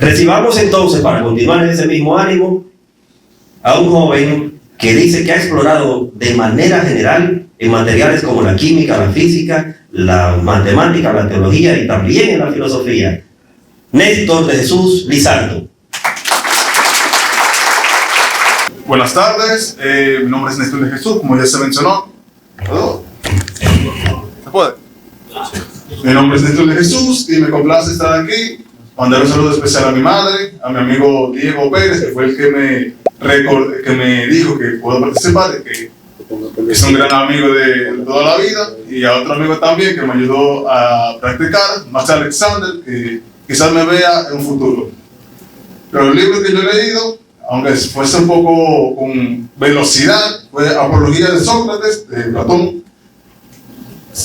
Recibamos entonces, para continuar en ese mismo ánimo, a un joven que dice que ha explorado de manera general en materiales como la química, la física, la matemática, la teología y también en la filosofía. Néstor de Jesús Lizardo. Buenas tardes, mi nombre es Néstor de Jesús, como ya se mencionó. ¿Se puede? Mi nombre es Néstor de Jesús y me complace estar aquí. Mandar un saludo especial a mi madre, a mi amigo Diego Pérez, que fue el que me dijo que puedo participar, que es un gran amigo de toda la vida, y a otro amigo también que me ayudó a practicar, Max Alexander, que quizás me vea en un futuro. Pero el libro que yo he leído, aunque fuese un poco con velocidad, fue Apología de Sócrates, de Platón,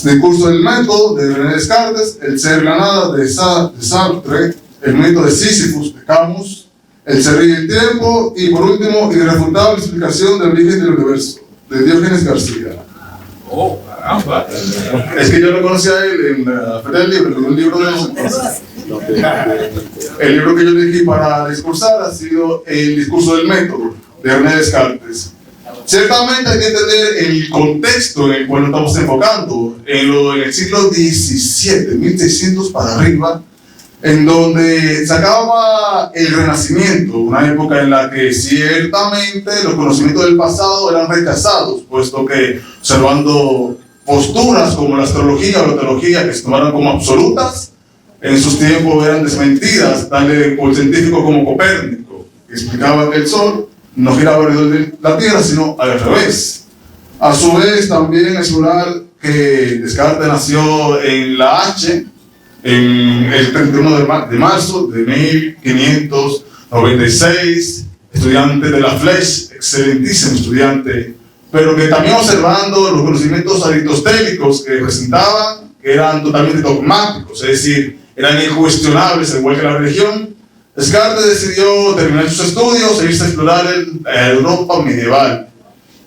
Discurso del método, de René Descartes, El ser y la nada, de Sartre, El mito de Sísifus, de Camus, El ser y el tiempo, y por último, Irrefutable explicación del origen del universo, de Diógenes García. Oh, caramba. Es que yo lo conocí a él en la Feria del Libro, un libro de esos. El libro que yo elegí para discursar ha sido El discurso del método, de René Descartes. Ciertamente hay que entender el contexto en el cual nos estamos enfocando, en el siglo XVII, 1600 para arriba, en donde se acababa el Renacimiento, una época en la que ciertamente los conocimientos del pasado eran rechazados, puesto que observando posturas como la astrología o la teología que se tomaron como absolutas, en sus tiempos eran desmentidas, tal por el científico como Copérnico, que explicaba que el Sol no giraba alrededor de la Tierra, sino al revés. A su vez, también explorar que Descartes nació en la H, en el 31 de marzo de 1596, estudiante de la Flèche, excelentísimo estudiante, pero que también observando los conocimientos aristotélicos que presentaban, que eran totalmente dogmáticos, es decir, eran incuestionables, igual que la religión, Descartes decidió terminar sus estudios e irse a explorar Europa medieval.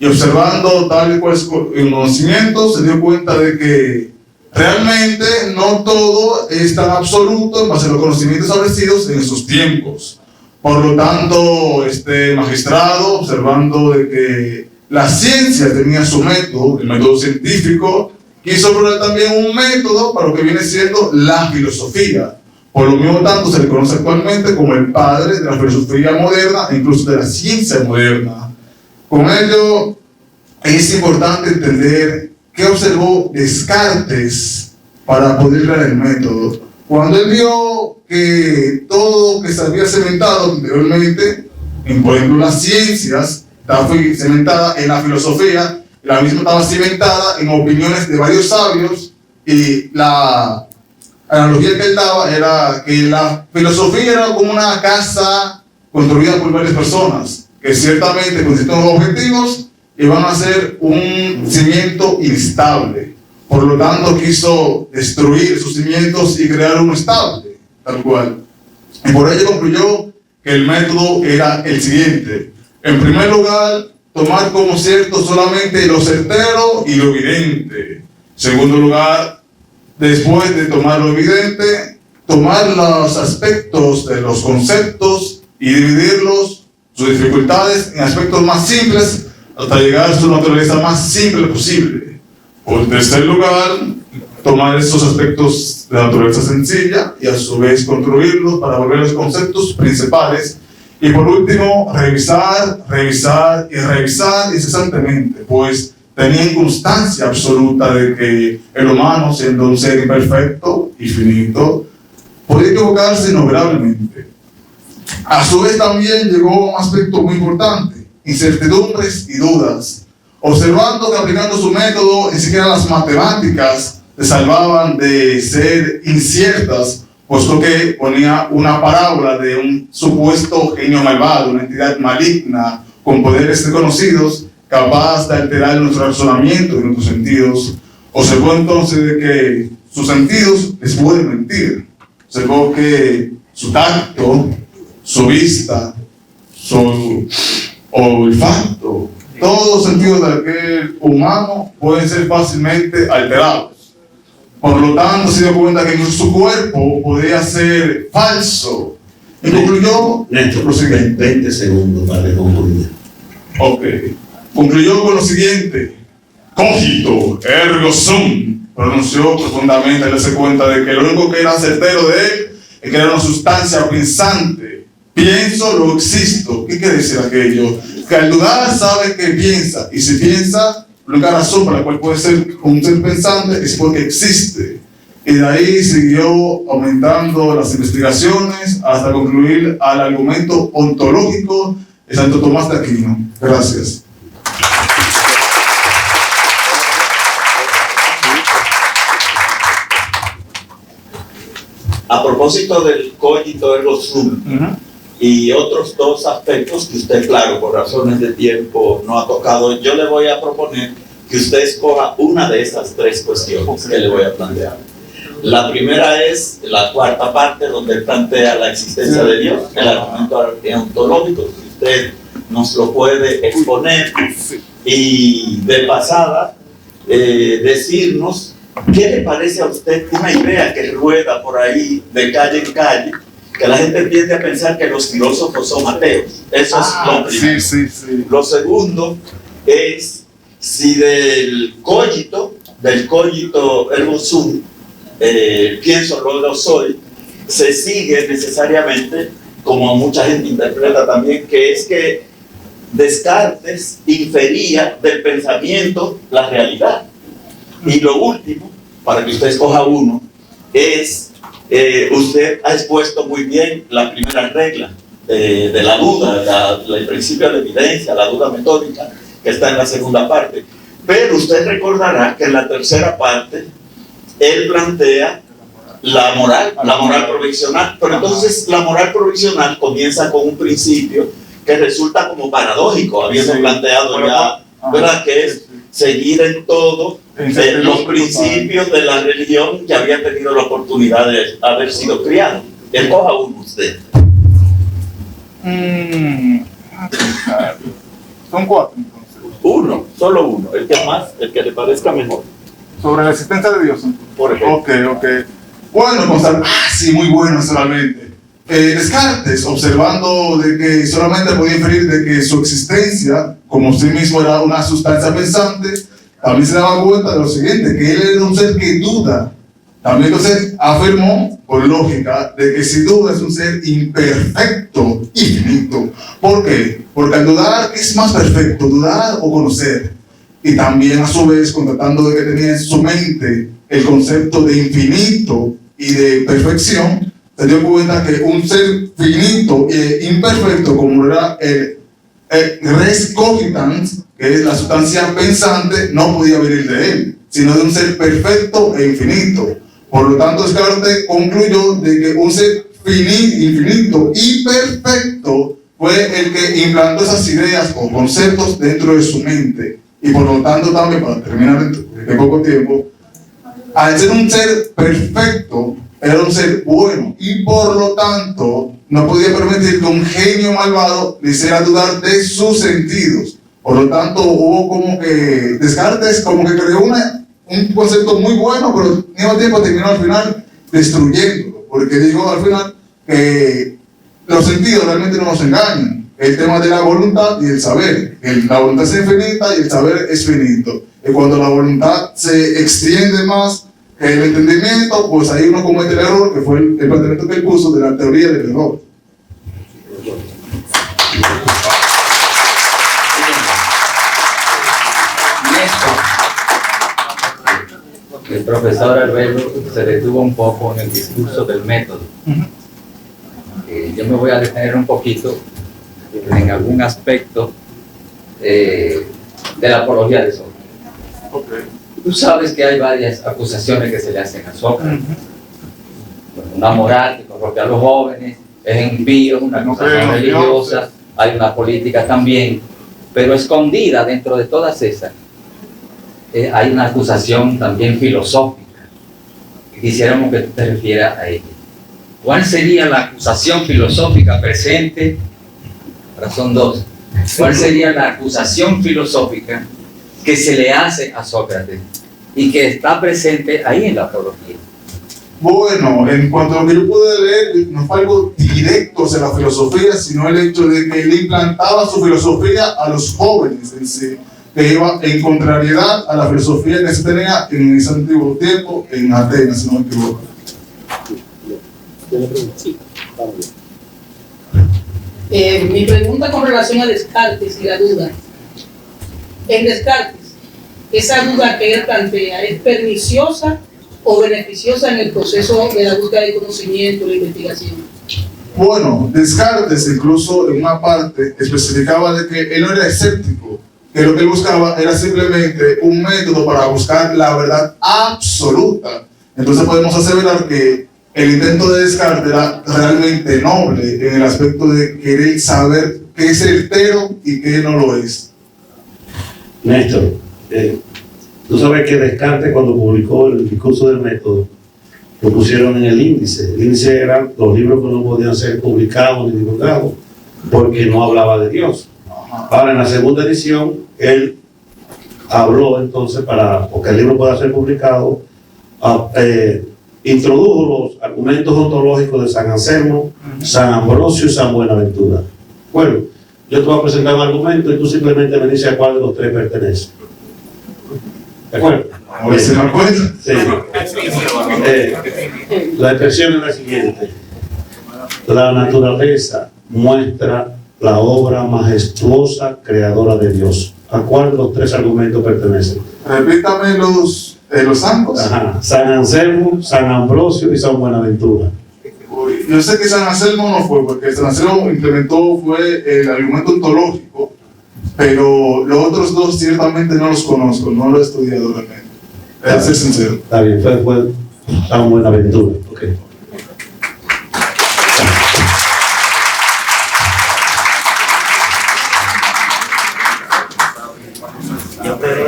Y observando tal y cual conocimiento, se dio cuenta de que realmente no todo es tan absoluto en base a los conocimientos establecidos en esos tiempos. Por lo tanto, este magistrado, observando de que la ciencia tenía su método, el método científico, quiso probar también un método para lo que viene siendo la filosofía. Por lo mismo tanto, se le conoce actualmente como el padre de la filosofía moderna e incluso de la ciencia moderna. Con ello, es importante entender qué observó Descartes para poder crear el método. Cuando él vio que todo que se había cementado anteriormente, por ejemplo las ciencias, estaba cementada en la filosofía, la misma estaba cimentada en opiniones de varios sabios, y la analogía que él daba era que la filosofía era como una casa construida por varias personas, que ciertamente con ciertos objetivos iban a ser un cimiento inestable. Por lo tanto, quiso destruir sus cimientos y crear uno estable, tal cual. Y por ello concluyó que el método era el siguiente. En primer lugar, tomar como cierto solamente lo certero y lo evidente. En segundo lugar, después de tomar lo evidente, tomar los aspectos de los conceptos y dividirlos, sus dificultades, en aspectos más simples, hasta llegar a su naturaleza más simple posible. Por tercer lugar, tomar esos aspectos de naturaleza sencilla y a su vez construirlos para volver a los conceptos principales. Y por último, revisar y revisar incesantemente, pues tenía constancia absoluta de que el humano, siendo un ser imperfecto y finito, podía equivocarse innumeravelmente. A su vez también llegó a un aspecto muy importante, incertidumbres y dudas, observando que aplicando su método, ni siquiera las matemáticas se salvaban de ser inciertas, puesto que ponía una parábola de un supuesto genio malvado, una entidad maligna con poderes desconocidos, capaz de alterar nuestro razonamiento y nuestros sentidos. Observó entonces de que sus sentidos les pueden mentir. Observó que su tacto, su vista, su olfato, todos los sentidos de aquel humano pueden ser fácilmente alterados. Por lo tanto, se dio cuenta que su cuerpo podía ser falso Y concluyó Néstor, lo siguiente. 20 segundos para concluir. Ok. Concluyó con lo siguiente: cogito ergo sum. Pronunció profundamente al darse cuenta de que lo único que era certero de él es que era una sustancia pensante. Pienso, luego existo. ¿Qué quiere decir aquello? Que al dudar sabe que piensa, y si piensa, la única razón por la cual puede ser un ser pensante es porque existe. Y de ahí siguió aumentando las investigaciones hasta concluir al argumento ontológico de Santo Tomás de Aquino. Gracias. A propósito del cogito ergo sum y otros dos aspectos que usted, claro, por razones de tiempo no ha tocado, yo le voy a proponer que usted escoja una de esas tres cuestiones que le voy a plantear. La primera es la cuarta parte, donde él plantea la existencia de Dios, el argumento ontológico, si usted nos lo puede exponer, y de pasada decirnos qué le parece a usted una idea que rueda por ahí de calle en calle, que la gente tiende a pensar que los filósofos son ateos. Eso es lo primero. Sí. Lo segundo es si del cogito ergo sum, pienso, luego soy, se sigue necesariamente, como mucha gente interpreta también, que es que Descartes infería del pensamiento la realidad. Y lo último, para que usted escoja uno, es, usted ha expuesto muy bien la primera regla de la duda, el principio de la evidencia, la duda metódica, que está en la segunda parte. Pero usted recordará que en la tercera parte él plantea la moral provisional. Pero entonces la moral provisional comienza con un principio que resulta como paradójico, habiendo planteado ya, ¿verdad?, que es seguir en todo los principios de la religión que había tenido la oportunidad de haber sido criado. Escoja uno usted. Son cuatro, entonces. Uno, solo uno, el que le parezca mejor. Sobre la existencia de Dios. Por ejemplo. Ok. Bueno, sí, muy bueno solamente. Descartes, observando de que solamente podía inferir de que su existencia, como sí mismo era una sustancia pensante, también se daba cuenta de lo siguiente, que él era un ser que duda. También entonces afirmó, por lógica, de que si duda es un ser imperfecto y finito. ¿Por qué? Porque al dudar, ¿qué es más perfecto? ¿Dudar o conocer? Y también a su vez, constatando de que tenía en su mente el concepto de infinito y de perfección, se dio cuenta que un ser finito e imperfecto, como era el res cogitans, que es la sustancia pensante, no podía venir de él, sino de un ser perfecto e infinito. Por lo tanto, Descartes concluyó de que un ser infinito y perfecto fue el que implantó esas ideas o conceptos dentro de su mente. Y por lo tanto también, para terminar en poco tiempo, al ser un ser perfecto, era un ser bueno, y por lo tanto no podía permitir que un genio malvado le hiciera dudar de sus sentidos. Por lo tanto, hubo como que Descartes como que creó un concepto muy bueno, pero al mismo tiempo terminó al final destruyéndolo, porque dijo al final que los sentidos realmente no nos engañan. El tema de la voluntad y el saber. La voluntad es infinita y el saber es finito. Y cuando la voluntad se extiende más que el entendimiento, pues ahí uno comete el error, que fue el planteamiento que él puso de la teoría del error. El profesor Alberto se detuvo un poco en el discurso del método. Yo me voy a detener un poquito en algún aspecto de la apología de Sócrates. Tú sabes que hay varias acusaciones que se le hacen a Sócrates. Una moral que corrompe a los jóvenes, es impío, una acusación religiosa, hay una política también, pero escondida dentro de todas esas hay una acusación también filosófica. Quisiéramos que tú te refieras a ella. ¿Cuál sería la acusación filosófica presente? Ahora son dos. ¿Cuál sería la acusación filosófica que se le hace a Sócrates y que está presente ahí en la apología? Bueno, en cuanto a lo que yo pude leer, no fue algo directo hacia la filosofía, sino el hecho de que él implantaba su filosofía a los jóvenes en sí, que iba en contrariedad a la filosofía que se tenía en ese antiguo tiempo en Atenas, si no me equivoco. Mi pregunta con relación a Descartes y la duda. En Descartes, ¿esa duda que él plantea es perniciosa o beneficiosa en el proceso de la búsqueda de conocimiento y la investigación? Bueno, Descartes incluso en una parte especificaba de que él no era escéptico, que lo que él buscaba era simplemente un método para buscar la verdad absoluta. Entonces podemos aseverar que el intento de Descartes era realmente noble en el aspecto de querer saber qué es certero y qué no lo es. Néstor, tú sabes que Descartes, cuando publicó el discurso del método, lo pusieron en el índice. El índice eran los libros que no podían ser publicados ni divulgados porque no hablaba de Dios. Ahora, en la segunda edición, él habló entonces, porque el libro pueda ser publicado, introdujo los argumentos ontológicos de San Anselmo, San Ambrosio y San Buenaventura. Bueno, yo te voy a presentar un argumento y tú simplemente me dices a cuál de los tres pertenece. ¿De acuerdo? A ver si me acuerdo. Sí. La expresión es la siguiente: la naturaleza muestra la obra majestuosa creadora de Dios. ¿A cuál de los tres argumentos pertenecen? Repítame los ambos. Ajá. San Anselmo, San Ambrosio y San Buenaventura. Yo sé que San Anselmo no fue, porque San Anselmo implementó fue el argumento ontológico, pero los otros dos ciertamente no los conozco, no lo he estudiado realmente. Para ser sincero. Está bien, fue San Buenaventura. Okay.